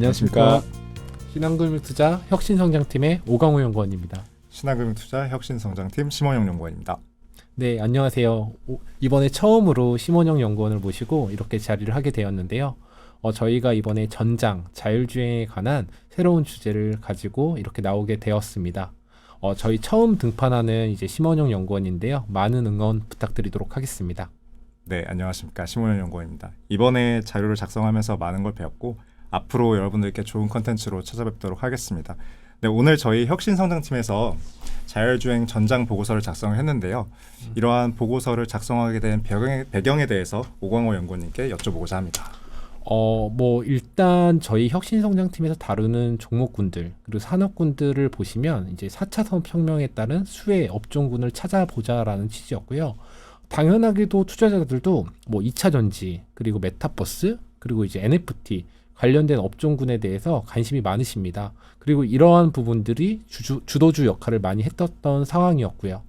안녕하십니까. 신한금융투자 혁신성장팀의 오강호 연구원입니다. 신한금융투자 혁신성장팀 심원영 연구원입니다. 네, 안녕하세요. 이번에 처음으로 심원영 연구원을 모시고 이렇게 자리를 하게 되었는데요. 저희가 이번에 전장, 자율주행에 관한 새로운 주제를 가지고 이렇게 나오게 되었습니다. 저희 처음 등판하는 이제 심원영 연구원인데요. 많은 응원 부탁드리도록 하겠습니다. 네, 안녕하십니까. 심원영 연구원입니다. 이번에 자료를 작성하면서 많은 걸 배웠고 앞으로 여러분들께 좋은 컨텐츠로 찾아뵙도록 하겠습니다. 네, 오늘 저희 혁신성장팀에서 자율주행 전장 보고서를 작성을 했는데요. 이러한 보고서를 작성하게 된 배경에 대해서 오광호 연구원님께 여쭤보고자 합니다. 일단 저희 혁신성장팀에서 다루는 종목군들 그리고 산업군들을 보시면 이제 4차 산업혁명에 따른 수혜 업종군을 찾아보자라는 취지였고요. 당연하게도 투자자들도 2차 전지 그리고 메타버스 그리고 이제 NFT 관련된 업종군에 대해서 관심이 많으십니다. 그리고 이러한 부분들이 주도주 역할을 많이 했던 상황이었고요.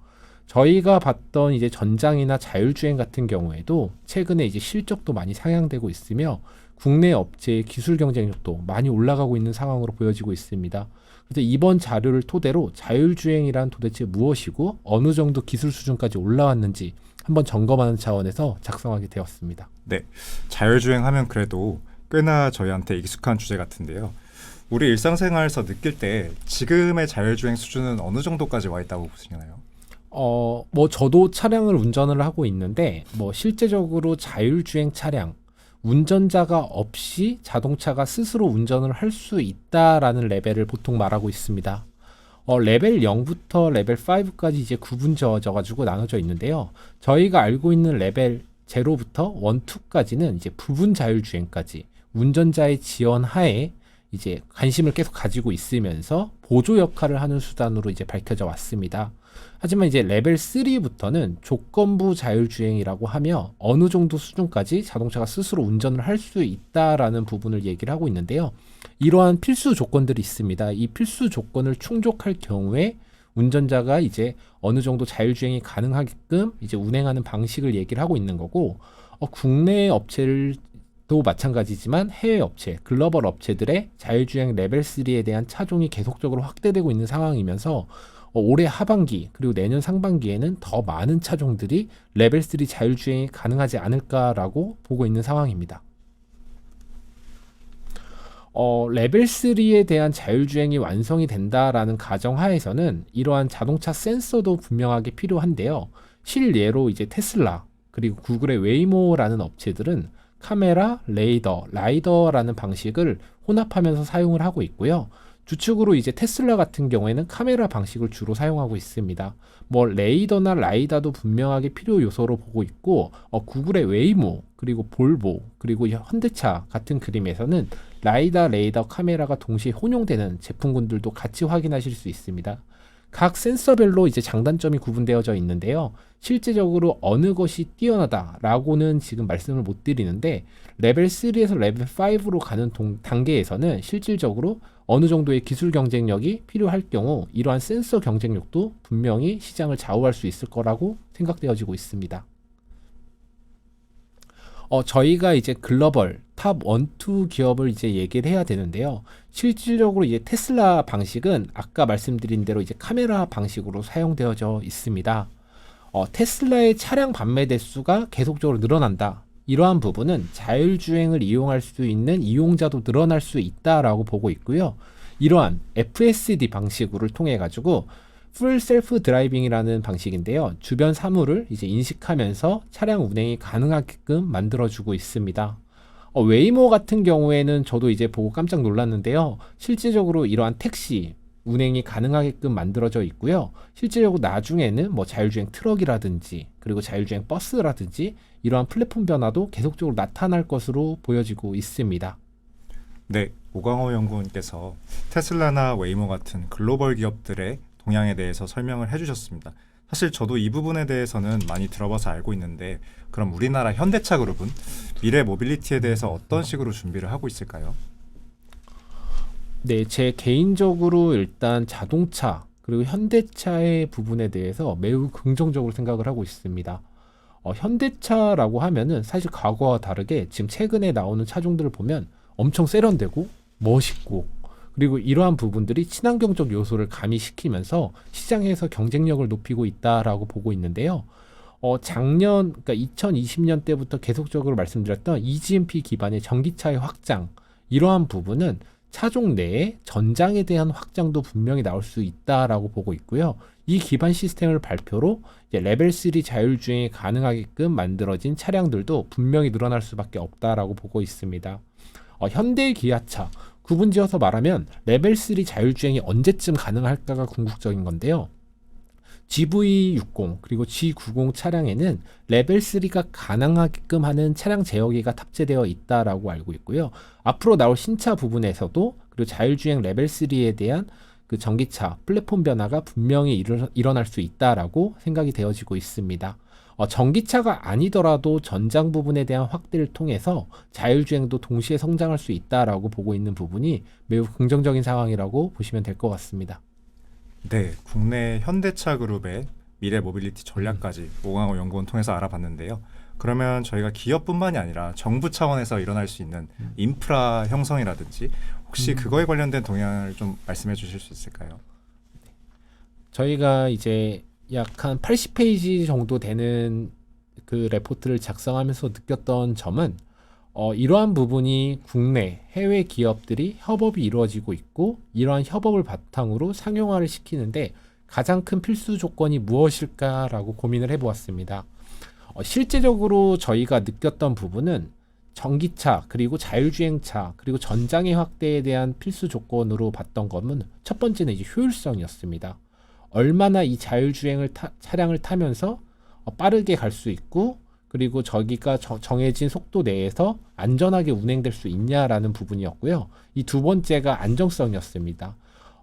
저희가 봤던 이제 전장이나 자율주행 같은 경우에도 최근에 이제 실적도 많이 상향되고 있으며 국내 업체의 기술 경쟁력도 많이 올라가고 있는 상황으로 보여지고 있습니다. 그래서 이번 자료를 토대로 자율주행이란 도대체 무엇이고 어느 정도 기술 수준까지 올라왔는지 한번 점검하는 차원에서 작성하게 되었습니다. 네, 자율주행 하면 그래도 꽤나 저희한테 익숙한 주제 같은데요. 우리 일상생활에서 느낄 때 지금의 자율주행 수준은 어느 정도까지 와 있다고 보시나요? 저도 차량을 운전을 하고 있는데 실제적으로 자율주행 차량 운전자가 없이 자동차가 스스로 운전을 할 수 있다라는 레벨을 보통 말하고 있습니다. 레벨 0부터 레벨 5까지 이제 구분 지어져 가지고 나눠져 있는데요. 저희가 알고 있는 레벨 0부터 1, 2까지는 이제 부분 자율주행까지 운전자의 지원 하에 이제 관심을 계속 가지고 있으면서 보조 역할을 하는 수단으로 이제 밝혀져 왔습니다. 하지만 이제 레벨 3부터는 조건부 자율주행이라고 하며 어느 정도 수준까지 자동차가 스스로 운전을 할 수 있다라는 부분을 얘기를 하고 있는데요. 이러한 필수 조건들이 있습니다. 이 필수 조건을 충족할 경우에 운전자가 이제 어느 정도 자율주행이 가능하게끔 이제 운행하는 방식을 얘기를 하고 있는 거고, 국내 업체도 마찬가지지만 해외 업체, 글로벌 업체들의 자율주행 레벨 3에 대한 차종이 계속적으로 확대되고 있는 상황이면서 올해 하반기 그리고 내년 상반기에는 더 많은 차종들이 레벨 3 자율주행이 가능하지 않을까라고 보고 있는 상황입니다. 레벨 3에 대한 자율주행이 완성이 된다라는 가정하에서는 이러한 자동차 센서도 분명하게 필요한데요. 실예로 이제 테슬라 그리고 구글의 웨이모라는 업체들은 카메라, 레이더, 라이더라는 방식을 혼합하면서 사용을 하고 있고요. 주축으로 이제 테슬라 같은 경우에는 카메라 방식을 주로 사용하고 있습니다. 레이더나 라이다도 분명하게 필요 요소로 보고 있고, 구글의 웨이모, 그리고 볼보, 그리고 현대차 같은 그림에서는 라이다, 레이더, 카메라가 동시에 혼용되는 제품군들도 같이 확인하실 수 있습니다. 각 센서별로 이제 장단점이 구분되어져 있는데요. 실제적으로 어느 것이 뛰어나다라고는 지금 말씀을 못 드리는데 레벨 3에서 레벨 5로 가는 단계에서는 실질적으로 어느 정도의 기술 경쟁력이 필요할 경우 이러한 센서 경쟁력도 분명히 시장을 좌우할 수 있을 거라고 생각되어지고 있습니다. 저희가 이제 글로벌 탑 1, 2 기업을 이제 얘기를 해야 되는데요. 실질적으로 이제 테슬라 방식은 아까 말씀드린 대로 이제 카메라 방식으로 사용되어져 있습니다. 테슬라의 차량 판매 대수가 계속적으로 늘어난다. 이러한 부분은 자율주행을 이용할 수 있는 이용자도 늘어날 수 있다라고 보고 있고요. 이러한 FSD 방식으로 통해 가지고 풀 셀프 드라이빙이라는 방식인데요. 주변 사물을 이제 인식하면서 차량 운행이 가능하게끔 만들어주고 있습니다. 웨이모 같은 경우에는 저도 이제 보고 깜짝 놀랐는데요. 실질적으로 이러한 택시 운행이 가능하게끔 만들어져 있고요. 실질적으로 나중에는 자율주행 트럭이라든지 그리고 자율주행 버스라든지 이러한 플랫폼 변화도 계속적으로 나타날 것으로 보여지고 있습니다. 네, 오광호 연구원께서 테슬라나 웨이모 같은 글로벌 기업들의 동향에 대해서 설명을 해주셨습니다. 사실 저도 이 부분에 대해서는 많이 들어봐서 알고 있는데 그럼 우리나라 현대차 그룹은 미래 모빌리티에 대해서 어떤 식으로 준비를 하고 있을까요? 네, 제 개인적으로 일단 자동차 그리고 현대차의 부분에 대해서 매우 긍정적으로 생각을 하고 있습니다. 현대차라고 하면은 사실 과거와 다르게 지금 최근에 나오는 차종들을 보면 엄청 세련되고 멋있고 그리고 이러한 부분들이 친환경적 요소를 가미시키면서 시장에서 경쟁력을 높이고 있다라고 보고 있는데요. 작년 그러니까 2020년 때부터 계속적으로 말씀드렸던 EGMP 기반의 전기차의 확장 이러한 부분은 차종 내에 전장에 대한 확장도 분명히 나올 수 있다라고 보고 있고요. 이 기반 시스템을 발표로 이제 레벨 3 자율주행이 가능하게끔 만들어진 차량들도 분명히 늘어날 수밖에 없다라고 보고 있습니다. 현대 기아차 구분지어서 말하면 레벨 3 자율주행이 언제쯤 가능할까가 궁극적인 건데요. GV60 그리고 G90 차량에는 레벨 3가 가능하게끔 하는 차량 제어기가 탑재되어 있다라고 알고 있고요. 앞으로 나올 신차 부분에서도 그리고 자율주행 레벨 3에 대한 그 전기차 플랫폼 변화가 분명히 일어날 수 있다라고 생각이 되어지고 있습니다. 전기차가 아니더라도 전장 부분에 대한 확대를 통해서 자율주행도 동시에 성장할 수 있다라고 보고 있는 부분이 매우 긍정적인 상황이라고 보시면 될 것 같습니다. 네, 국내 현대차 그룹의 미래 모빌리티 전략까지 오강호 연구원 통해서 알아봤는데요. 그러면 저희가 기업뿐만이 아니라 정부 차원에서 일어날 수 있는 인프라 형성이라든지 혹시 그거에 관련된 동향을 좀 말씀해 주실 수 있을까요? 저희가 이제 약 한 80페이지 정도 되는 그 레포트를 작성하면서 느꼈던 점은 이러한 부분이 국내, 해외 기업들이 협업이 이루어지고 있고 이러한 협업을 바탕으로 상용화를 시키는데 가장 큰 필수 조건이 무엇일까라고 고민을 해보았습니다. 실제적으로 저희가 느꼈던 부분은 전기차 그리고 자율주행차 그리고 전장의 확대에 대한 필수 조건으로 봤던 것은 첫 번째는 이제 효율성이었습니다. 얼마나 이 자율주행을 차량을 타면서 빠르게 갈 수 있고 그리고 저기가 정해진 속도 내에서 안전하게 운행될 수 있냐라는 부분이었고요. 이 두 번째가 안정성이었습니다.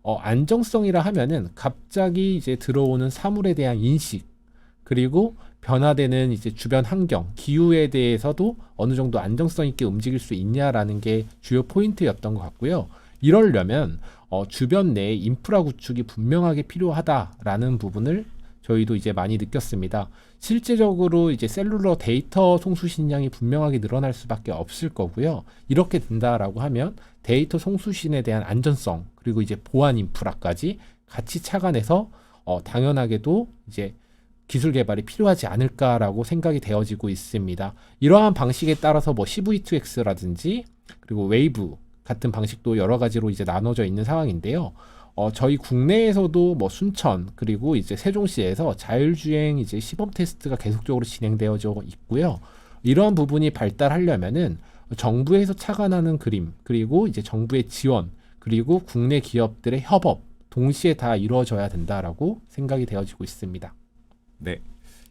안정성이라 하면은 갑자기 이제 들어오는 사물에 대한 인식 그리고 변화되는 이제 주변 환경, 기후에 대해서도 어느 정도 안정성 있게 움직일 수 있냐라는 게 주요 포인트였던 것 같고요. 이러려면 주변 내에 인프라 구축이 분명하게 필요하다라는 부분을 저희도 이제 많이 느꼈습니다. 실제적으로 이제 셀룰러 데이터 송수신량이 분명하게 늘어날 수밖에 없을 거고요. 이렇게 된다라고 하면 데이터 송수신에 대한 안전성 그리고 이제 보안 인프라까지 같이 착안해서 당연하게도 이제 기술 개발이 필요하지 않을까라고 생각이 되어지고 있습니다. 이러한 방식에 따라서 뭐 CV2X라든지 그리고 웨이브 같은 방식도 여러 가지로 이제 나눠져 있는 상황인데요. 저희 국내에서도 뭐 순천 그리고 이제 세종시에서 자율주행 이제 시범 테스트가 계속적으로 진행되어져 있고요. 이러한 부분이 발달하려면은 정부에서 착안하는 그림 그리고 이제 정부의 지원 그리고 국내 기업들의 협업 동시에 다 이루어져야 된다라고 생각이 되어지고 있습니다. 네,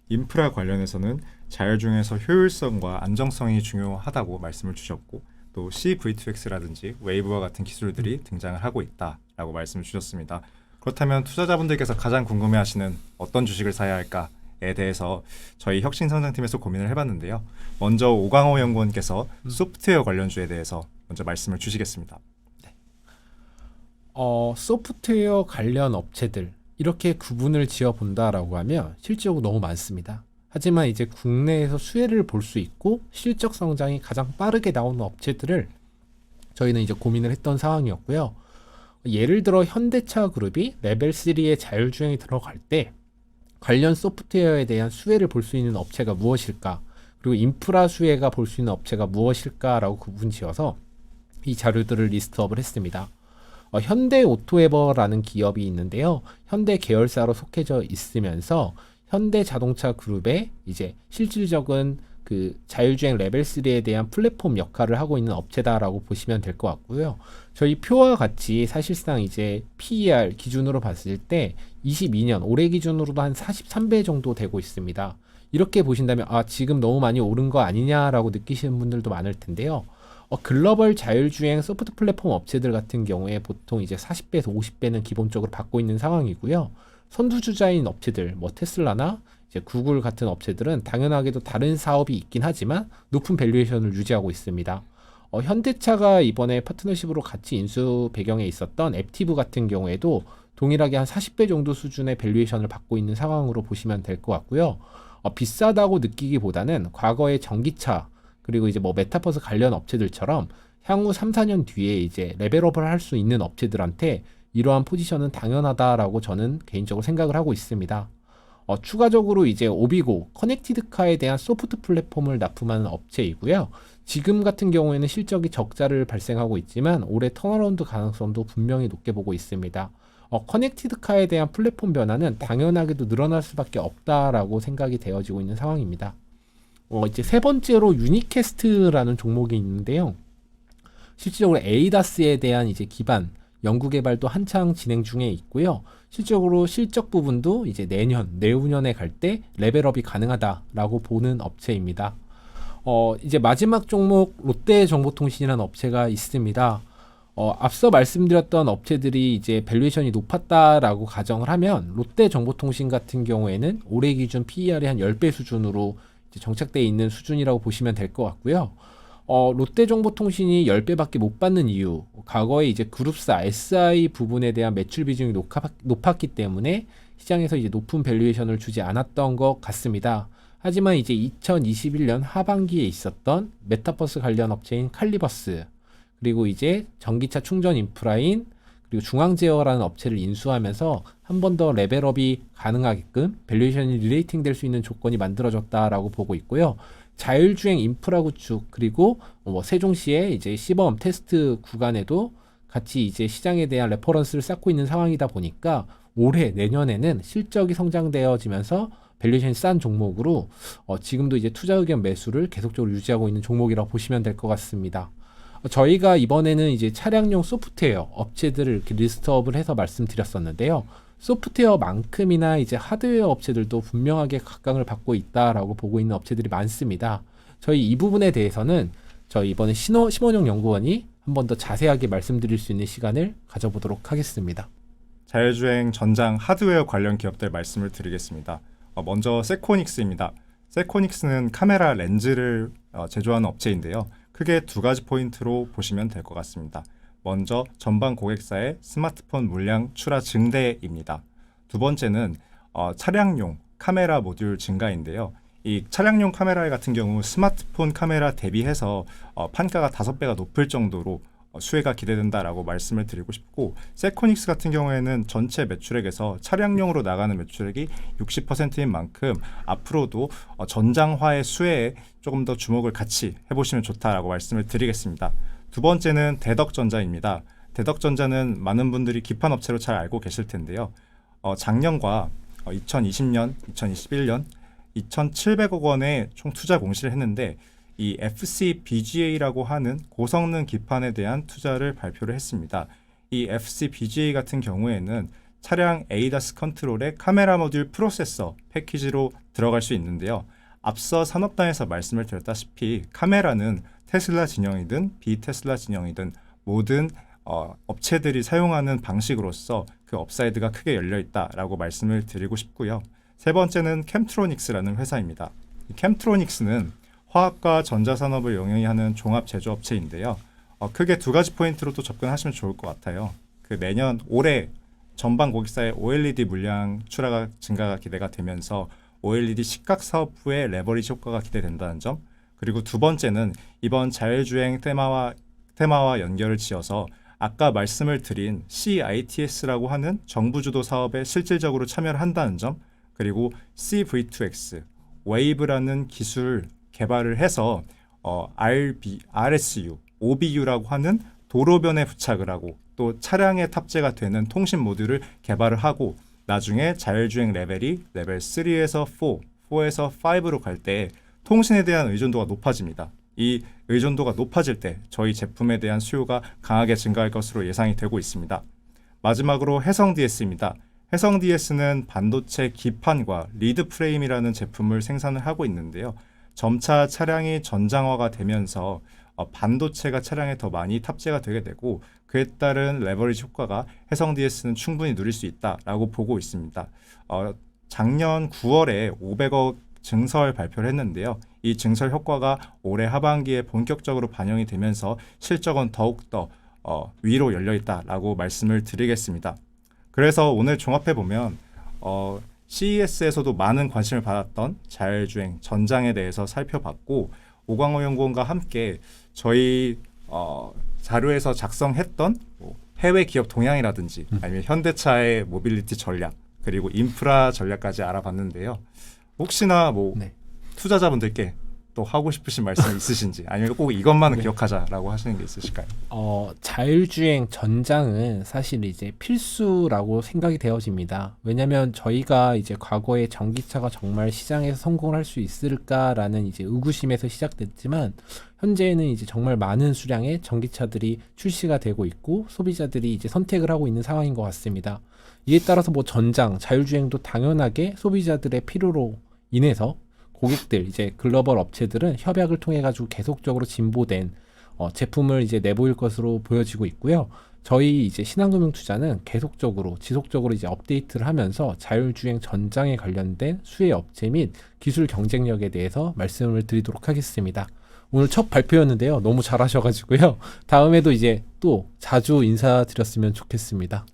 인프라 관련해서는 자율주행에서 효율성과 안정성이 중요하다고 말씀을 주셨고 또 CV2X라든지 웨이브와 같은 기술들이 등장을 하고 있다라고 말씀을 주셨습니다. 그렇다면 투자자분들께서 가장 궁금해하시는 어떤 주식을 사야 할까에 대해서 저희 혁신성장팀에서 고민을 해봤는데요. 먼저 오강호 연구원께서 소프트웨어 관련주에 대해서 먼저 말씀을 주시겠습니다. 소프트웨어 관련 업체들 이렇게 구분을 지어 본다라고 하면 실제로 너무 많습니다. 하지만 이제 국내에서 수혜를 볼 수 있고 실적 성장이 가장 빠르게 나오는 업체들을 저희는 이제 고민을 했던 상황이었고요. 예를 들어 현대차 그룹이 레벨 3의 자율주행이 들어갈 때 관련 소프트웨어에 대한 수혜를 볼 수 있는 업체가 무엇일까? 그리고 인프라 수혜가 볼 수 있는 업체가 무엇일까라고 구분 지어서 이 자료들을 리스트업을 했습니다. 현대 오토에버라는 기업이 있는데요. 현대 계열사로 속해져 있으면서 현대 자동차 그룹의 이제 실질적인 그 자율주행 레벨 3에 대한 플랫폼 역할을 하고 있는 업체다라고 보시면 될 것 같고요. 저희 표와 같이 사실상 이제 PER 기준으로 봤을 때 22년 올해 기준으로도 한 43배 정도 되고 있습니다. 이렇게 보신다면 지금 너무 많이 오른 거 아니냐라고 느끼시는 분들도 많을 텐데요. 글로벌 자율주행 소프트 플랫폼 업체들 같은 경우에 보통 이제 40배에서 50배는 기본적으로 받고 있는 상황이고요. 선두주자인 업체들, 뭐 테슬라나 이제 구글 같은 업체들은 당연하게도 다른 사업이 있긴 하지만 높은 밸류에이션을 유지하고 있습니다. 현대차가 이번에 파트너십으로 같이 인수 배경에 있었던 앱티브 같은 경우에도 동일하게 한 40배 정도 수준의 밸류에이션을 받고 있는 상황으로 보시면 될 것 같고요. 비싸다고 느끼기보다는 과거의 전기차 그리고 이제 뭐 메타버스 관련 업체들처럼 향후 3, 4년 뒤에 이제 레벨업을 할 수 있는 업체들한테 이러한 포지션은 당연하다라고 저는 개인적으로 생각을 하고 있습니다. 추가적으로 이제 오비고 커넥티드카에 대한 소프트 플랫폼을 납품하는 업체이고요. 지금 같은 경우에는 실적이 적자를 발생하고 있지만 올해 턴어라운드 가능성도 분명히 높게 보고 있습니다. 커넥티드카에 대한 플랫폼 변화는 당연하게도 늘어날 수밖에 없다라고 생각이 되어지고 있는 상황입니다. 이제 세 번째로 유니캐스트라는 종목이 있는데요. 실질적으로 에이다스에 대한 이제 기반 연구 개발도 한창 진행 중에 있고요. 실질적으로 실적 부분도 이제 내후년에 갈 때 레벨업이 가능하다라고 보는 업체입니다. 이제 마지막 종목 롯데정보통신이라는 업체가 있습니다. 앞서 말씀드렸던 업체들이 이제 밸류에이션이 높았다라고 가정을 하면 롯데정보통신 같은 경우에는 올해 기준 PER이 한 10배 수준으로 이제 정착되어 있는 수준이라고 보시면 될 것 같고요. 롯데정보통신이 10배밖에 못 받는 이유, 과거에 이제 그룹사 SI 부분에 대한 매출 비중이 높았기 때문에 시장에서 이제 높은 밸류에이션을 주지 않았던 것 같습니다. 하지만 이제 2021년 하반기에 있었던 메타버스 관련 업체인 칼리버스, 그리고 이제 전기차 충전 인프라인, 그리고 중앙제어라는 업체를 인수하면서 한 번 더 레벨업이 가능하게끔 밸류에이션이 리레이팅 될 수 있는 조건이 만들어졌다라고 보고 있고요. 자율주행 인프라 구축, 그리고 세종시의 이제 시범 테스트 구간에도 같이 이제 시장에 대한 레퍼런스를 쌓고 있는 상황이다 보니까 올해 내년에는 실적이 성장되어지면서 밸류에이션이 싼 종목으로 지금도 이제 투자 의견 매수를 계속적으로 유지하고 있는 종목이라고 보시면 될 것 같습니다. 저희가 이번에는 이제 차량용 소프트웨어 업체들을 이렇게 리스트업을 해서 말씀드렸었는데요. 소프트웨어만큼이나 이제 하드웨어 업체들도 분명하게 각광을 받고 있다라고 보고 있는 업체들이 많습니다. 저희 이 부분에 대해서는 저희 이번에 심원영 연구원이 한 번 더 자세하게 말씀드릴 수 있는 시간을 가져보도록 하겠습니다. 자율주행 전장 하드웨어 관련 기업들 말씀을 드리겠습니다. 먼저 세코닉스입니다. 세코닉스는 카메라 렌즈를 제조하는 업체인데요. 크게 두 가지 포인트로 보시면 될 것 같습니다. 먼저 전방 고객사의 스마트폰 물량 출하 증대입니다. 두 번째는 차량용 카메라 모듈 증가인데요. 이 차량용 카메라 같은 경우 스마트폰 카메라 대비해서 판가가 5배가 높을 정도로 수혜가 기대된다라고 말씀을 드리고 싶고, 세코닉스 같은 경우에는 전체 매출액에서 차량용으로 나가는 매출액이 60%인 만큼 앞으로도 전장화의 수혜에 조금 더 주목을 같이 해보시면 좋다라고 말씀을 드리겠습니다. 두 번째는 대덕전자입니다. 대덕전자는 많은 분들이 기판 업체로 잘 알고 계실 텐데요. 작년과 2020년, 2021년 2,700억 원의 총 투자 공시를 했는데 이 FCBGA라고 하는 고성능 기판에 대한 투자를 발표를 했습니다. 이 FCBGA 같은 경우에는 차량 ADAS 컨트롤의 카메라 모듈 프로세서 패키지로 들어갈 수 있는데요. 앞서 산업단에서 말씀을 드렸다시피 카메라는 테슬라 진영이든 비테슬라 진영이든 모든 업체들이 사용하는 방식으로서 그 업사이드가 크게 열려 있다라고 말씀을 드리고 싶고요. 세 번째는 캠트로닉스라는 회사입니다. 이 캠트로닉스는 화학과 전자산업을 영위하는 종합 제조업체인데요. 크게 두 가지 포인트로 또 접근하시면 좋을 것 같아요. 올해 전방 고객사의 OLED 물량 출하가 증가가 기대가 되면서 OLED 시각 사업부의 레버리지 효과가 기대된다는 점, 그리고 두 번째는 이번 자율주행 테마와 연결을 지어서 아까 말씀을 드린 CITS라고 하는 정부 주도 사업에 실질적으로 참여를 한다는 점, 그리고 CV2X, 웨이브라는 기술 개발을 해서 RSU, OBU라고 하는 도로변에 부착을 하고 또 차량에 탑재가 되는 통신 모듈을 개발을 하고 나중에 자율주행 레벨이 레벨 3에서 4, 4에서 5로 갈 때 통신에 대한 의존도가 높아집니다. 이 의존도가 높아질 때 저희 제품에 대한 수요가 강하게 증가할 것으로 예상이 되고 있습니다. 마지막으로 해성DS입니다. 해성DS는 반도체 기판과 리드 프레임이라는 제품을 생산을 하고 있는데요. 점차 차량이 전장화가 되면서 반도체가 차량에 더 많이 탑재가 되게 되고 그에 따른 레버리지 효과가 해성DS는 충분히 누릴 수 있다라고 보고 있습니다. 작년 9월에 500억 증설 발표를 했는데요. 이 증설 효과가 올해 하반기에 본격적으로 반영이 되면서 실적은 더욱더 위로 열려 있다라고 말씀을 드리겠습니다. 그래서 오늘 종합해보면 CES에서도 많은 관심을 받았던 자율주행 전장에 대해서 살펴봤고, 오광호 연구원과 함께 저희 자료에서 작성했던 뭐 해외 기업 동향이라든지 아니면 현대차의 모빌리티 전략 그리고 인프라 전략까지 알아봤는데요. 혹시나 뭐 네. 투자자분들께 또 하고 싶으신 말씀 있으신지 아니면 꼭 이것만은 네. 기억하자라고 하시는 게 있으실까요? 자율주행 전장은 사실 이제 필수라고 생각이 되어집니다. 왜냐하면 저희가 이제 과거에 전기차가 정말 시장에서 성공을 할 수 있을까라는 이제 의구심에서 시작됐지만 현재는 이제 정말 많은 수량의 전기차들이 출시가 되고 있고 소비자들이 이제 선택을 하고 있는 상황인 것 같습니다. 이에 따라서 뭐 전장, 자율주행도 당연하게 소비자들의 필요로 인해서 고객들 이제 글로벌 업체들은 협약을 통해 가지고 계속적으로 진보된 제품을 이제 내보일 것으로 보여지고 있고요. 저희 이제 신한금융투자는 계속적으로 지속적으로 이제 업데이트를 하면서 자율주행 전장에 관련된 수혜 업체 및 기술 경쟁력에 대해서 말씀을 드리도록 하겠습니다. 오늘 첫 발표였는데요. 너무 잘하셔가지고요. 다음에도 이제 또 자주 인사드렸으면 좋겠습니다.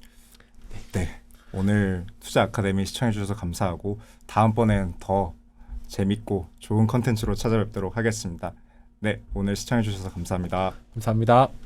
네. 오늘 투자 아카데미 시청해 주셔서 감사하고 다음번엔 더 재밌고 좋은 컨텐츠로 찾아뵙도록 하겠습니다. 네, 오늘 시청해 주셔서 감사합니다. 감사합니다.